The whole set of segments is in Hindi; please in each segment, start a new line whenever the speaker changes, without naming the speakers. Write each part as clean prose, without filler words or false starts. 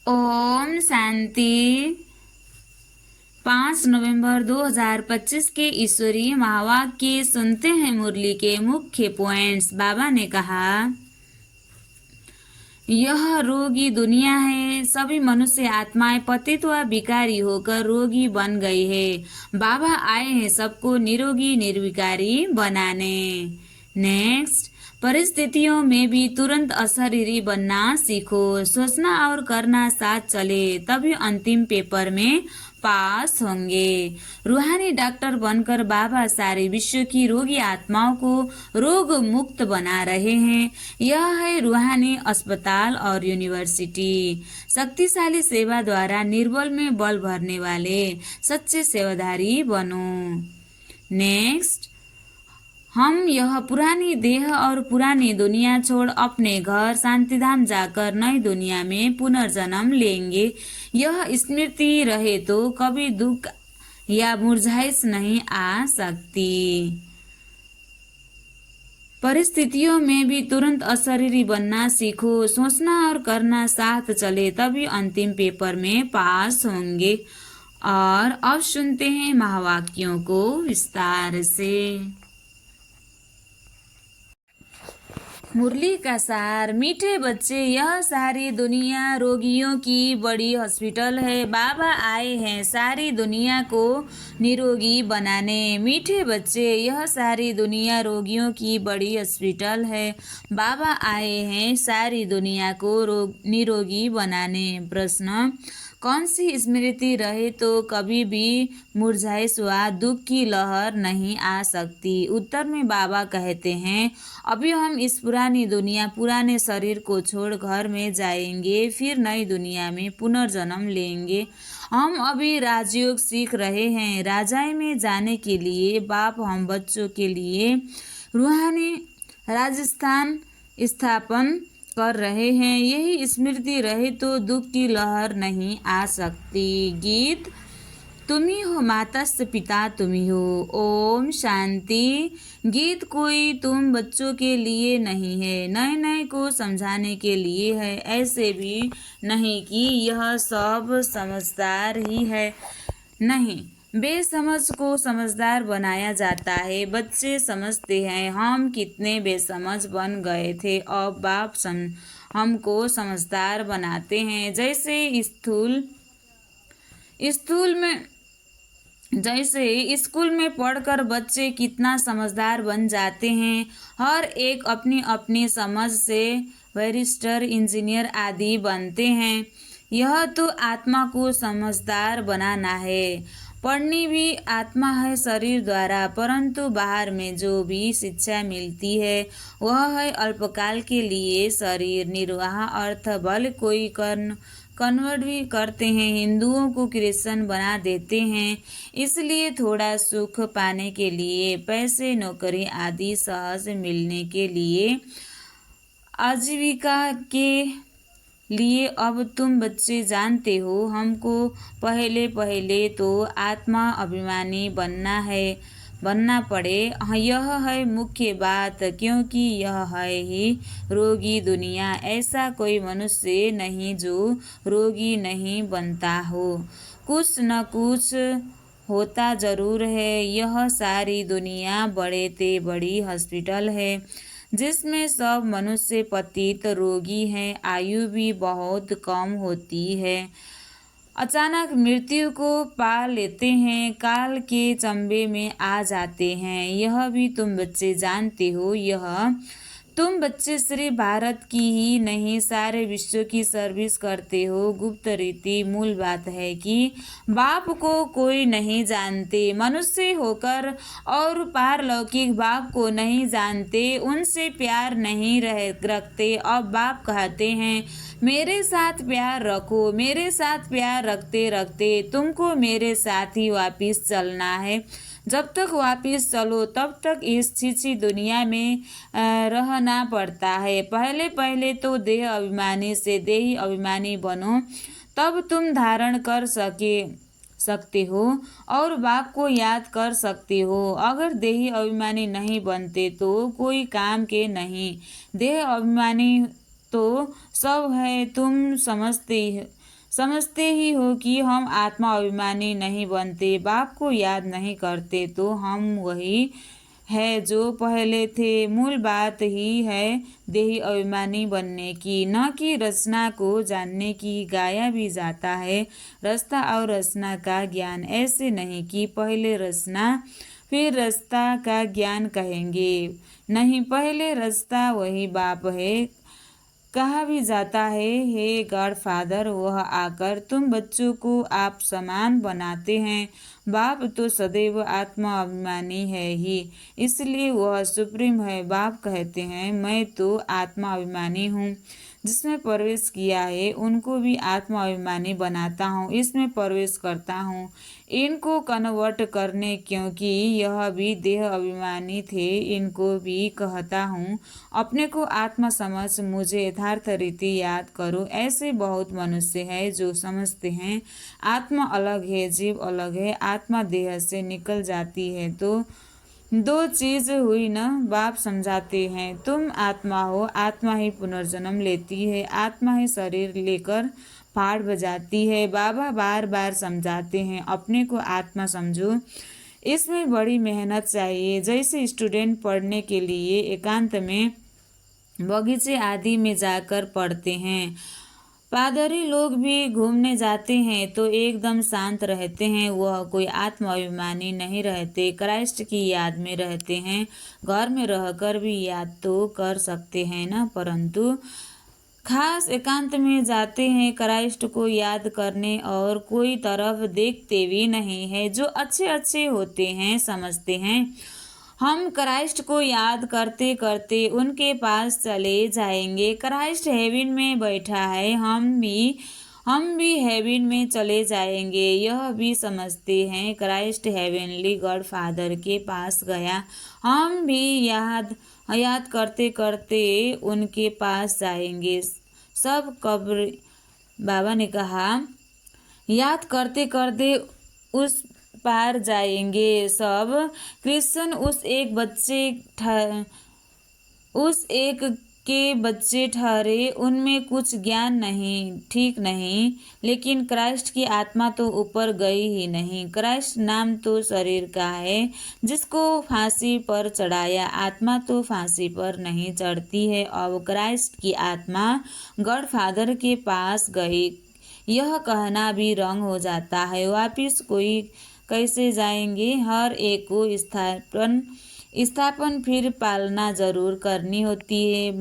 ओम शांति। 5 नवंबर 2025 के ईश्वरीय महावाक्य सुनते हैं। मुरली के मुख्य पॉइंट्स। बाबा ने कहा, यह रोगी दुनिया है। सभी मनुष्य आत्माएं पतित व विकारी होकर रोगी बन गई है। बाबा आए हैं सबको निरोगी निर्विकारी बनाने। नेक्स्ट, परिस्थितियों में भी तुरंत अशरीरी बनना सीखो। सोचना और करना साथ चले तभी अंतिम पेपर में पास होंगे। रूहानी डॉक्टर बनकर बाबा सारे विश्व की रोगी आत्माओं को रोग मुक्त बना रहे हैं। यह है रूहानी अस्पताल और यूनिवर्सिटी। शक्तिशाली सेवा द्वारा निर्बल में बल भरने वाले सच्चे सेवाधारी बनो। नेक्स्ट, हम यह पुरानी देह और पुरानी दुनिया छोड़ अपने घर शांतिधाम जाकर नई दुनिया में पुनर्जन्म लेंगे। यह स्मृति रहे तो कभी दुख या मुरझाइश नहीं आ सकती। परिस्थितियों में भी तुरंत अशरीरी बनना सीखो। सोचना और करना साथ चले तभी अंतिम पेपर में पास होंगे। और अब सुनते हैं महावाक्यों को विस्तार से। मुरली का सार। मीठे बच्चे, यह सारी दुनिया रोगियों की बड़ी हॉस्पिटल है। बाबा आए हैं सारी दुनिया को निरोगी बनाने। मीठे बच्चे, यह सारी दुनिया रोगियों की बड़ी हॉस्पिटल है। बाबा आए हैं सारी दुनिया को निरोगी बनाने। प्रश्न, कौन सी स्मृति रहे तो कभी भी मुरझाइश व दुख की लहर नहीं आ सकती? उत्तर में बाबा कहते हैं, अभी हम इस पुरानी दुनिया पुराने शरीर को छोड़ घर में जाएंगे, फिर नई दुनिया में पुनर्जन्म लेंगे। हम अभी राजयोग सीख रहे हैं। राजाई में जाने के लिए बाप हम बच्चों के लिए रूहानी राजस्थान स्थापन कर रहे हैं। यही स्मृति रहे तो दुख की लहर नहीं आ सकती। गीत। तुम्ही हो मातस्य पिता तुम्ही हो। ओम शांति। गीत कोई तुम बच्चों के लिए नहीं है, नए नए को समझाने के लिए है। ऐसे भी नहीं कि यह सब समझदार ही है। नहीं, बेसमझ को समझदार बनाया जाता है। बच्चे समझते हैं हम कितने बेसमझ बन गए थे। अब बाप हमको समझदार बनाते हैं। जैसे स्कूल में पढ़कर बच्चे कितना समझदार बन जाते हैं। हर एक अपनी अपनी समझ से बैरिस्टर, इंजीनियर आदि बनते हैं। यह तो आत्मा को समझदार बनाना है। पढ़नी भी आत्मा है शरीर द्वारा, परंतु बाहर में जो भी शिक्षा मिलती है वह है अल्पकाल के लिए शरीर निर्वाह अर्थ। बल कोई कन्वर्ट भी करते हैं, हिंदुओं को क्रिश्चियन बना देते हैं। इसलिए थोड़ा सुख पाने के लिए, पैसे नौकरी आदि सहज मिलने के लिए, आजीविका के लिए अब तुम बच्चे जानते हो हमको पहले पहले तो आत्मा अभिमानी बनना पड़े। यह है मुख्य बात, क्योंकि यह है ही रोगी दुनिया। ऐसा कोई मनुष्य नहीं जो रोगी नहीं बनता हो। कुछ न कुछ होता जरूर है। यह सारी दुनिया बड़े ते बड़ी हॉस्पिटल है जिसमें सब मनुष्य पतित रोगी हैं। आयु भी बहुत कम होती है। अचानक मृत्यु को पा लेते हैं, काल के चंबे में आ जाते हैं। यह भी तुम बच्चे जानते हो। यह तुम बच्चे सिर्फ भारत की ही नहीं सारे विश्व की सर्विस करते हो। गुप्त रीति मूल बात है कि बाप को कोई नहीं जानते। मनुष्य होकर और पारलौकिक बाप को नहीं जानते, उनसे प्यार नहीं रखते। अब बाप कहते हैं मेरे साथ प्यार रखो। मेरे साथ प्यार रखते रखते तुमको मेरे साथ ही वापिस चलना है। जब तक वापिस चलो तब तक इस छीछी दुनिया में रहना पड़ता है। पहले पहले तो देह अभिमानी से देही अभिमानी बनो, तब तुम धारण कर सकते हो और बाप को याद कर सकते हो। अगर देही अभिमानी नहीं बनते तो कोई काम के नहीं। देह अभिमानी तो सब है, तुम समझते ही हो कि हम आत्मा अभिमानी नहीं बनते, बाप को याद नहीं करते तो हम वही है जो पहले थे। मूल बात ही है देही अभिमानी बनने की, न कि रचना को जानने की। गाया भी जाता है, रचना और रचना का ज्ञान ऐसे नहीं कि पहले रचना फिर रचना का ज्ञान कहेंगे। नहीं, पहले रचता वही बाप है। कहा भी जाता है, हे गॉड फादर, वह आकर तुम बच्चों को आप समान बनाते हैं। बाप तो सदैव आत्मा अभिमानी है ही, इसलिए वह सुप्रीम है। बाप कहते हैं, मैं तो आत्मा अभिमानी हूँ। जिसमें प्रवेश किया है उनको भी आत्मा अभिमानी बनाता हूँ, इसमें प्रवेश करता हूँ इनको कन्वर्ट करने, क्योंकि यह भी देह अभिमानी थे। इनको भी कहता हूँ अपने को आत्मा समझ मुझे यथार्थ रीति याद करो। ऐसे बहुत मनुष्य हैं जो समझते हैं आत्मा अलग है, जीव अलग है। आत्मा देह से निकल जाती है तो दो चीज हुई न। बाप समझाते हैं, तुम आत्मा हो, आत्मा ही पुनर्जन्म लेती है, आत्मा ही शरीर लेकर पहाड़ बजाती है। बाबा बार बार समझाते हैं, अपने को आत्मा समझो। इसमें बड़ी मेहनत चाहिए। जैसे स्टूडेंट पढ़ने के लिए एकांत में बगीचे आदि में जाकर पढ़ते हैं, पादरी लोग भी घूमने जाते हैं तो एकदम शांत रहते हैं। वह कोई आत्म अभिमानी नहीं रहते, क्राइस्ट की याद में रहते हैं। घर में रहकर भी याद तो कर सकते हैं ना, परंतु खास एकांत में जाते हैं क्राइस्ट को याद करने, और कोई तरफ देखते भी नहीं है। जो अच्छे अच्छे होते हैं समझते हैं हम क्राइस्ट को याद करते करते उनके पास चले जाएंगे। क्राइस्ट हेवन में बैठा है, हम भी हेवन में चले जाएंगे। यह भी समझते हैं क्राइस्ट हेवनली गॉड फादर के पास गया, हम भी याद करते करते उनके पास जाएंगे। सब कब्र, बाबा ने कहा, याद करते करते उस पार जाएंगे। सब क्रिश्चियन उस एक के बच्चे ठहरे, उनमें कुछ ज्ञान नहीं, ठीक नहीं, लेकिन क्राइस्ट की आत्मा तो ऊपर गई ही नहीं। क्राइस्ट नाम तो शरीर का है जिसको फांसी पर चढ़ाया, आत्मा तो फांसी पर नहीं चढ़ती है। अब क्राइस्ट की आत्मा गॉड फादर के पास गई, यह कहना भी रंग हो जाता है। वापिस कोई कैसे जाएंगे? हर एक को स्थापन फिर पालना जरूर करनी होती है।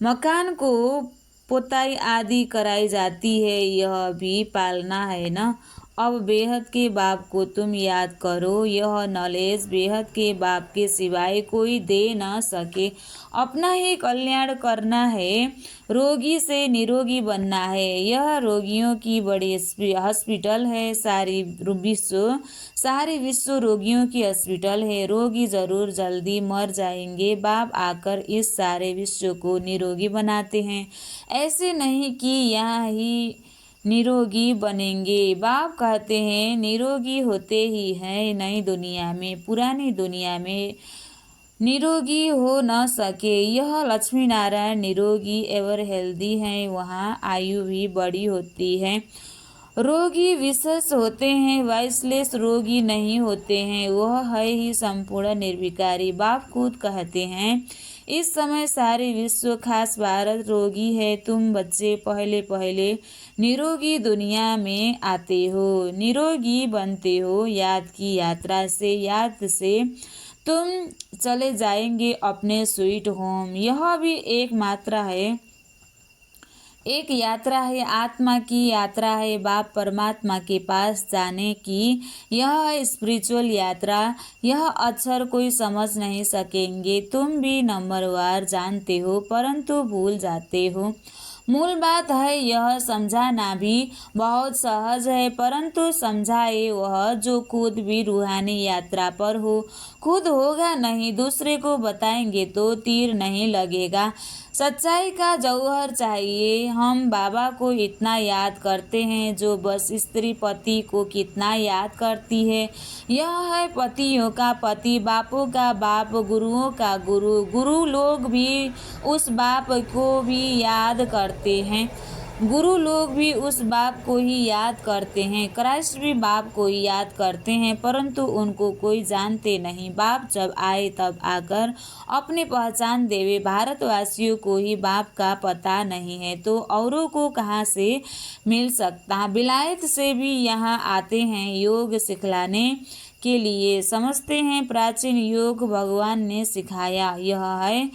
मकान को पोताई आदि कराई जाती है, यह भी पालना है ना। अब बेहद के बाप को तुम याद करो। यह नॉलेज बेहद के बाप के सिवाय कोई दे न सके। अपना ही कल्याण करना है, रोगी से निरोगी बनना है। यह रोगियों की बड़ी हॉस्पिटल है। सारी विश्व रोगियों की हॉस्पिटल है। रोगी जरूर जल्दी मर जाएंगे, बाप आकर इस सारे विश्व को निरोगी बनाते हैं। ऐसे नहीं कि यहाँ ही निरोगी बनेंगे। बाप कहते हैं निरोगी होते ही हैं नई दुनिया में, पुरानी दुनिया में निरोगी हो न सके। यह लक्ष्मी नारायण निरोगी एवर हेल्दी हैं, वहाँ आयु भी बड़ी होती है। रोगी विशेष होते हैं, वाइसलेस रोगी नहीं होते हैं। वह है ही संपूर्ण निर्विकारी। बाप खुद कहते हैं, इस समय सारे विश्व खास भारत रोगी है। तुम बच्चे पहले पहले निरोगी दुनिया में आते हो, निरोगी बनते हो। याद की यात्रा से, याद से तुम चले जाएंगे अपने स्वीट होम। यह भी एक यात्रा है, आत्मा की यात्रा है, बाप परमात्मा के पास जाने की। यह है स्पिरिचुअल यात्रा। यह अक्षर कोई समझ नहीं सकेंगे। तुम भी नंबरवार जानते हो परंतु भूल जाते हो। मूल बात है, यह समझाना भी बहुत सहज है, परंतु समझाए वह जो खुद भी रूहानी यात्रा पर हो। खुद होगा नहीं, दूसरे को बताएंगे तो तीर नहीं लगेगा। सच्चाई का जौहर चाहिए। हम बाबा को इतना याद करते हैं जो बस स्त्री पति को कितना याद करती है। यह है पतियों का पति, बापों का बाप, गुरुओं का गुरु। गुरु लोग भी उस बाप को भी याद करते हैं। गुरु लोग भी उस बाप को ही याद करते हैं, क्राइस्ट भी बाप को ही याद करते हैं, परंतु उनको कोई जानते नहीं। बाप जब आए तब आकर अपनी पहचान देवे। भारतवासियों को ही बाप का पता नहीं है तो औरों को कहाँ से मिल सकता। विलायत से भी यहाँ आते हैं योग सिखलाने के लिए। समझते हैं प्राचीन योग भगवान ने सिखाया, यह है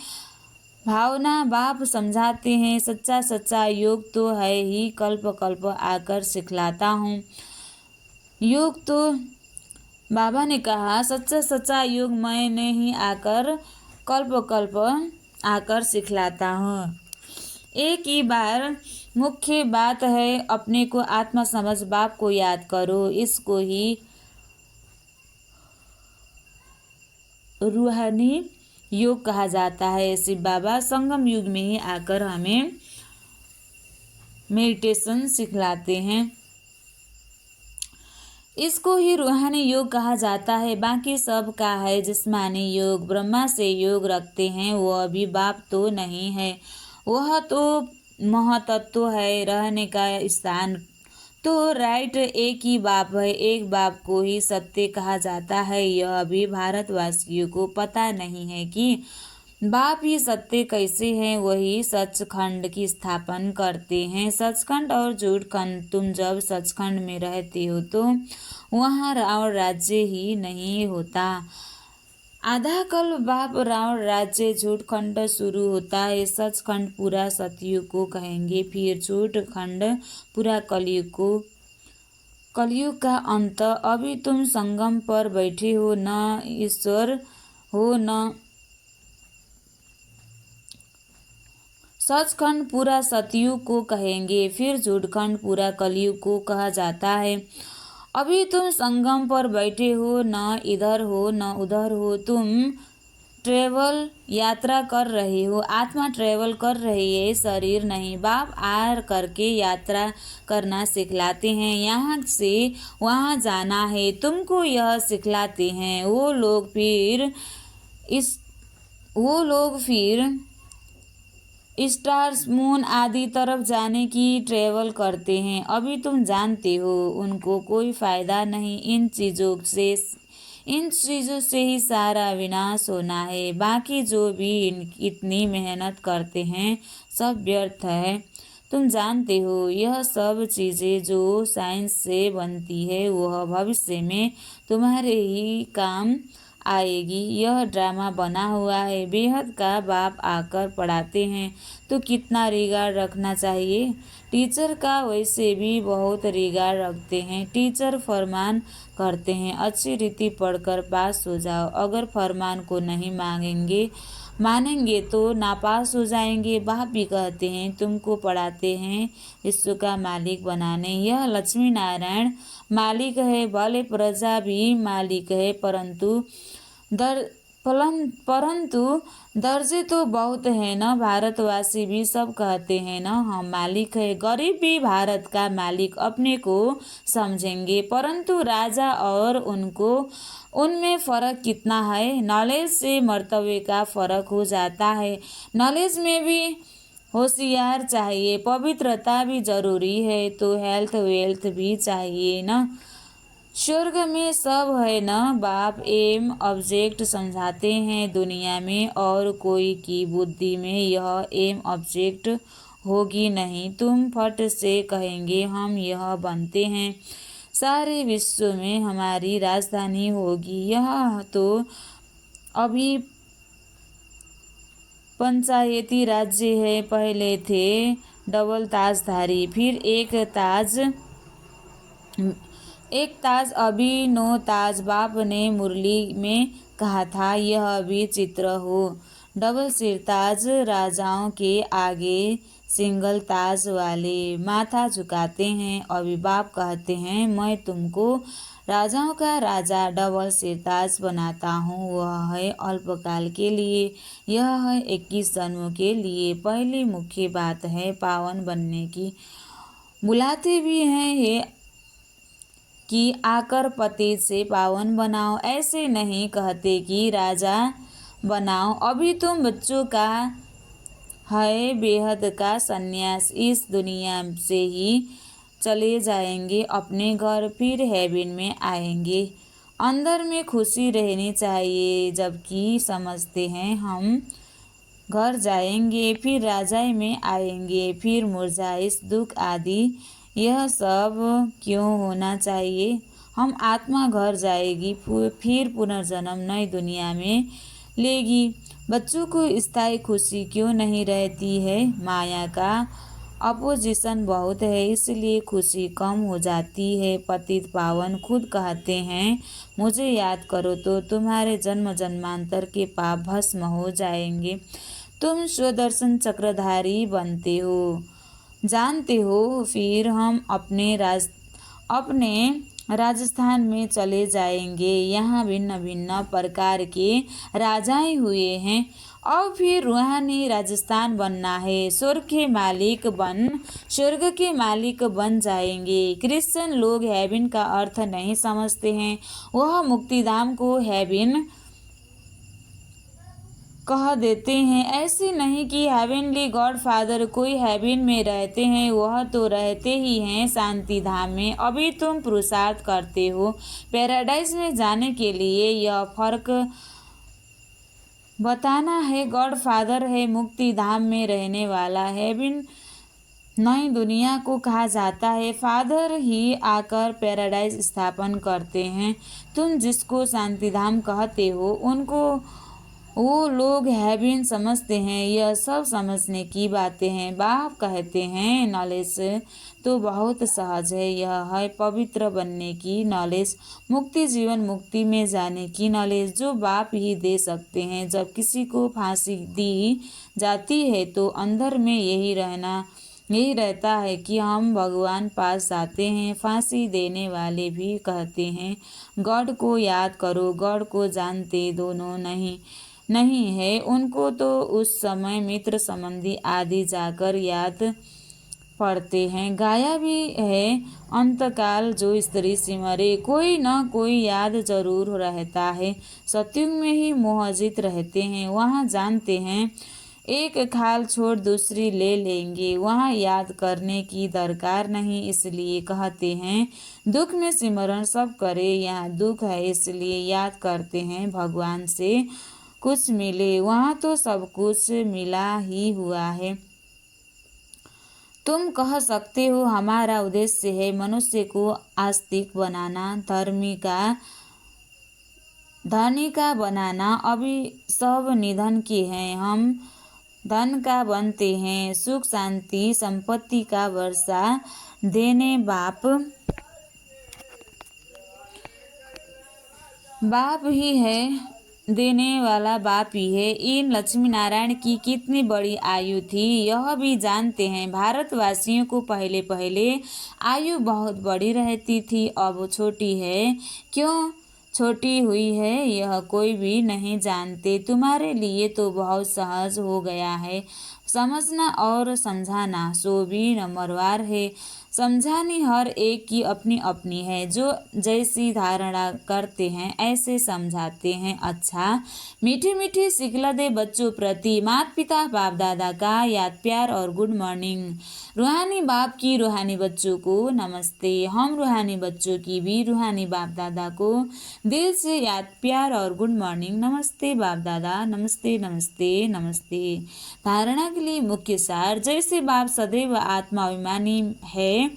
भावना। बाप समझाते हैं सच्चा सच्चा योग तो है ही, कल्प कल्प आकर सिखलाता हूँ। योग तो बाबा ने कहा सच्चा सच्चा योग मैंने ही आकर कल्प कल्प आकर सिखलाता हूँ। एक ही बार मुख्य बात है अपने को आत्मा समझ, बाप को याद करो। इसको ही रूहानी योग कहा जाता है। शिव बाबा संगम युग में ही आकर हमें मेडिटेशन सिखलाते हैं। इसको ही रूहानी योग कहा जाता है। बाकी सब का है जिस्मानी योग। ब्रह्मा से योग रखते हैं वह भी बाप तो नहीं है, वह तो महतत्व है, रहने का स्थान तो राइट एक ही बाप है। एक बाप को ही सत्य कहा जाता है। यह भी भारतवासियों को पता नहीं है कि बाप ही सत्य कैसे हैं। वही सचखंड की स्थापन करते हैं। सचखंड और झूठखंड, तुम जब सचखंड में रहते हो तो वहाँ रावण राज्य ही नहीं होता। आधा कल बाप रावण राज्य झूठखंड शुरू होता है। सचखंड पूरा सतयुग को कहेंगे, फिर झूठखंड पूरा कलयुग का अंत। अभी तुम संगम पर बैठे हो, न ईश्वर हो न सचखंड पूरा सतयुग को कहेंगे, फिर झूठखंड पूरा कलयुग को कहा जाता है। अभी तुम संगम पर बैठे हो, न इधर हो न उधर हो। तुम ट्रेवल यात्रा कर रहे हो, आत्मा ट्रेवल कर रही है, शरीर नहीं। बाप आर करके यात्रा करना सिखलाते हैं। यहाँ से वहाँ जाना है, तुमको यह सिखलाते हैं। वो लोग फिर स्टार्स, मून आदि तरफ जाने की ट्रेवल करते हैं। अभी तुम जानते हो उनको कोई फायदा नहीं। इन चीज़ों से ही सारा विनाश होना है। बाकी जो भी इतनी मेहनत करते हैं सब व्यर्थ है। तुम जानते हो यह सब चीज़ें जो साइंस से बनती है वह भविष्य में तुम्हारे ही काम आएगी। यह ड्रामा बना हुआ है। बेहद का बाप आकर पढ़ाते हैं तो कितना रिगार्ड रखना चाहिए। टीचर का वैसे भी बहुत रिगार्ड रखते हैं। टीचर फरमान करते हैं अच्छी रीति पढ़कर पास हो जाओ। अगर फरमान को नहीं मानेंगे तो नापास हो जाएंगे। बाप भी कहते हैं तुमको पढ़ाते हैं विश्व का मालिक बनाने। यह लक्ष्मी नारायण मालिक है, भले प्रजा भी मालिक है, परंतु दर्जे तो बहुत है न। भारतवासी भी सब कहते हैं न हम मालिक है। गरीब भी भारत का मालिक अपने को समझेंगे, परंतु राजा और उनमें फ़र्क कितना है। नॉलेज से मर्तबे का फ़र्क हो जाता है। नॉलेज में भी होशियार चाहिए, पवित्रता भी ज़रूरी है, तो हेल्थ वेल्थ भी चाहिए न। स्वर्ग में सब है न। बाप एम ऑब्जेक्ट समझाते हैं दुनिया में, और कोई की बुद्धि में यह एम ऑब्जेक्ट होगी नहीं। तुम फट से कहेंगे हम यह बनते हैं, सारे विश्व में हमारी राजधानी होगी। यह तो अभी पंचायती राज्य है। पहले थे डबल ताजधारी, फिर एक ताज, अभी 9 ताज। बाप ने मुरली में कहा था यह भी चित्र हो। डबल सिर ताज राजाओं के आगे सिंगल ताज वाले माथा झुकाते हैं। अभी बाप कहते हैं मैं तुमको राजाओं का राजा डबल सिर ताज बनाता हूँ। वह है अल्पकाल के लिए, यह है 21 जन्मों के लिए। पहली मुख्य बात है पावन बनने की। बुलाते भी हैं ये कि आकर पति से पावन बनाओ, ऐसे नहीं कहते कि राजा बनाओ। अभी तुम बच्चों का है बेहद का सन्यास। इस दुनिया से ही चले जाएंगे अपने घर, फिर हेवन में आएंगे। अंदर में खुशी रहनी चाहिए, जबकि समझते हैं हम घर जाएंगे, फिर राजाई में आएंगे, फिर मुरझाइश दुख आदि। यह सब क्यों होना चाहिए? हम आत्मा घर जाएगी, फिर पुनर्जन्म नई दुनिया में लेगी। बच्चों को स्थायी खुशी क्यों नहीं रहती है? माया का अपोजिशन बहुत है, इसलिए खुशी कम हो जाती है। पतित पावन खुद कहते हैं, मुझे याद करो तो तुम्हारे जन्म जन्मांतर के पाप भस्म हो जाएंगे। तुम स्वदर्शन चक्रधारी बनते हो, जानते हो। फिर हम अपने राजस्थान में चले जाएंगे। यहाँ भिन्न भिन्न प्रकार के राजाएं हुए हैं। और फिर रूहानी राजस्थान बनना है। स्वर्ग के मालिक बन जाएंगे। क्रिश्चियन लोग हेवन का अर्थ नहीं समझते हैं। वह मुक्तिधाम को हेवन कह देते हैं। ऐसे नहीं कि हेवनली गॉड फादर कोई हेवन में रहते हैं, वह तो रहते ही हैं शांति धाम में। अभी तुम पुरुषार्थ करते हो पैराडाइज में जाने के लिए। यह फर्क बताना है। गॉड फादर है मुक्ति धाम में रहने वाला। हेवन नई दुनिया को कहा जाता है। फादर ही आकर पैराडाइज स्थापन करते हैं। तुम जिसको शांतिधाम कहते हो, उनको वो लोग हेवन समझते हैं। यह सब समझने की बातें हैं। बाप कहते हैं नॉलेज तो बहुत सहज है। यह है पवित्र बनने की नॉलेज, मुक्ति जीवन मुक्ति में जाने की नॉलेज, जो बाप ही दे सकते हैं। जब किसी को फांसी दी जाती है तो अंदर में यही रहता है कि हम भगवान पास जाते हैं। फांसी देने वाले भी कहते हैं, गॉड को याद करो। गॉड को जानते दोनों नहीं है। उनको तो उस समय मित्र संबंधी आदि जाकर याद पढ़ते हैं। गाया भी है, अंतकाल जो स्त्री सिमरे, कोई न कोई याद जरूर रहता है। सत्युग में ही मोहजित रहते हैं। वहाँ जानते हैं एक खाल छोड़ दूसरी ले लेंगे। वहाँ याद करने की दरकार नहीं, इसलिए कहते हैं दुख में सिमरण सब करे। यहाँ दुख है इसलिए याद करते हैं भगवान से कुछ मिले। वहाँ तो सब कुछ मिला ही हुआ है। तुम कह सकते हो हमारा उद्देश्य है मनुष्य को आस्तिक बनाना, धनी का बनाना। अभी सब निधन के हैं, हम धन का बनते हैं। सुख शांति संपत्ति का वर्षा देने बाप ही है, देने वाला बाप ही है। इन लक्ष्मी नारायण की कितनी बड़ी आयु थी यह भी जानते हैं। भारतवासियों को पहले आयु बहुत बड़ी रहती थी, अब छोटी है। क्यों छोटी हुई है यह कोई भी नहीं जानते। तुम्हारे लिए तो बहुत सहज हो गया है समझना और समझाना, सो भी नंबरवार है। समझानी हर एक की अपनी अपनी है। जो जैसी धारणा करते हैं ऐसे समझाते हैं। अच्छा, मीठी मीठी सिखला दे बच्चों प्रति माता पिता बाप दादा का याद प्यार और गुड मॉर्निंग। रूहानी बाप की रूहानी बच्चों को नमस्ते। हम रूहानी बच्चों की भी रूहानी बाप दादा को दिल से याद प्यार और गुड मॉर्निंग। नमस्ते बाप दादा, नमस्ते नमस्ते नमस्ते। धारणा के लिए मुख्य सार, जैसे बाप सदैव आत्माभिमानी है,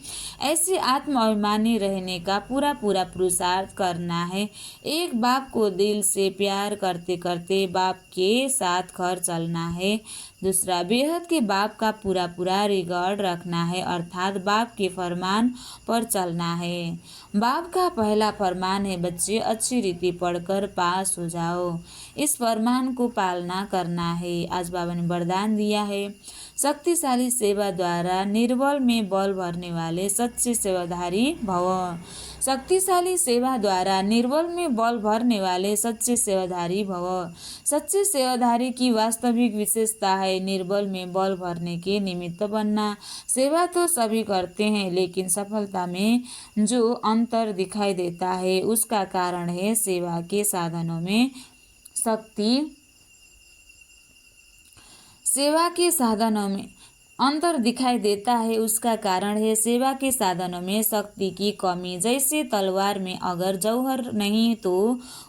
ऐसे आत्माभिमानी रहने का पूरा पुरुषार्थ करना है। एक बाप को दिल से प्यार करते करते बाप के साथ घर चलना है। दूसरा, बेहद के बाप का पूरा रिकॉर्ड रखना है, अर्थात बाप के फरमान पर चलना है। बाप का पहला फरमान है, बच्चे अच्छी रीति पढ़कर पास हो जाओ। इस फरमान को पालना करना है। आज बाबा ने वरदान दिया है, शक्तिशाली सेवा द्वारा निर्बल में बल भरने वाले सच्चे सेवाधारी भव। शक्तिशाली सेवा द्वारा निर्बल में बल भरने वाले सच्चे सेवाधारी भव। सच्चे सेवाधारी की वास्तविक विशेषता है निर्बल में बल भरने के निमित्त बनना। सेवा तो सभी करते हैं, लेकिन सफलता में जो अंतर दिखाई देता है उसका कारण है सेवा के साधनों में सेवा के साधनों में अंतर दिखाई देता है, उसका कारण है सेवा के साधनों में शक्ति की कमी। जैसे तलवार में अगर जौहर नहीं तो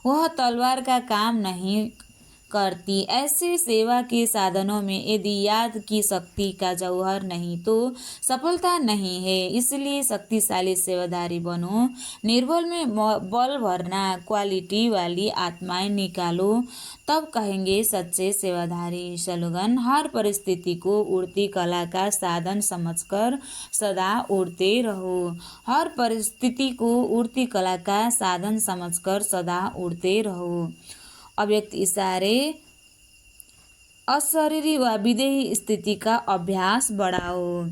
वह तलवार का काम नहीं करती। ऐसे सेवा के साधनों में यदि याद की शक्ति का जौहर नहीं तो सफलता नहीं है। इसलिए शक्तिशाली सेवाधारी बनो, निर्बल में बल भरना, क्वालिटी वाली आत्माएं निकालो, तब कहेंगे सच्चे सेवाधारी। स्लोगन: हर परिस्थिति को उड़ती कला का साधन समझकर सदा उड़ते रहो। हर परिस्थिति को उड़ती कला का साधन समझकर सदा उड़ते रहो। अव्यक्त इशारे, अशरीरी व विदेही स्थिति का अभ्यास बढ़ाओ।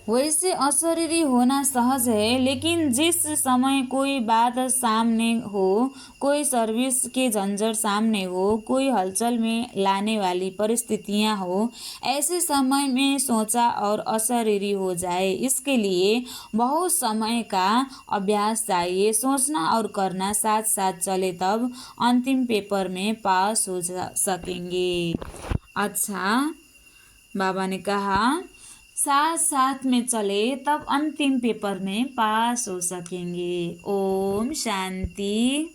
वैसे अशरीरी होना सहज है, लेकिन जिस समय कोई बात सामने हो, कोई सर्विस के झंझट सामने हो, कोई हलचल में लाने वाली परिस्थितियां हो, ऐसे समय में सोचा और अशरीरी हो जाए, इसके लिए बहुत समय का अभ्यास चाहिए। सोचना और करना साथ साथ चले तब अंतिम पेपर में पास हो सकेंगे। अच्छा, बाबा ने कहा साथ साथ में चले तब अंतिम पेपर में पास हो सकेंगे। ओम शांति।